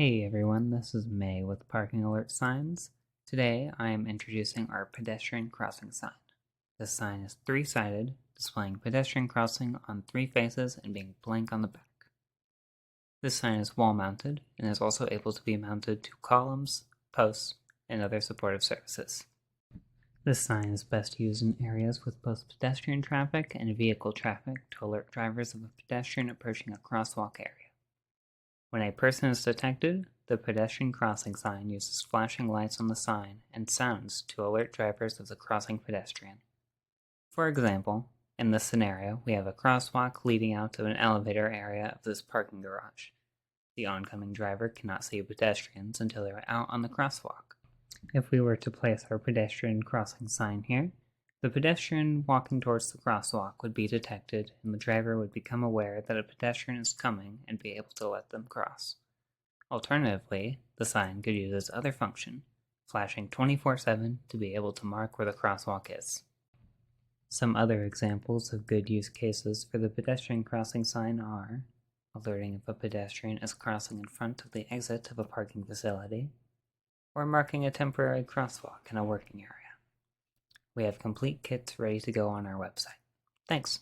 Hey everyone, this is May with Parking Alert Signs. Today I am introducing our pedestrian crossing sign. This sign is three-sided, displaying pedestrian crossing on three faces and being blank on the back. This sign is wall-mounted and is also able to be mounted to columns, posts, and other supportive surfaces. This sign is best used in areas with both pedestrian traffic and vehicle traffic to alert drivers of a pedestrian approaching a crosswalk area. When a person is detected, the pedestrian crossing sign uses flashing lights on the sign and sounds to alert drivers of the crossing pedestrian. For example, in this scenario, we have a crosswalk leading out to an elevator area of this parking garage. The oncoming driver cannot see pedestrians until they are out on the crosswalk. If we were to place our pedestrian crossing sign here, the pedestrian walking towards the crosswalk would be detected and the driver would become aware that a pedestrian is coming and be able to let them cross. Alternatively, the sign could use its other function, flashing 24/7 to be able to mark where the crosswalk is. Some other examples of good use cases for the pedestrian crossing sign are alerting if a pedestrian is crossing in front of the exit of a parking facility, or marking a temporary crosswalk in a working area. We have complete kits ready to go on our website. Thanks.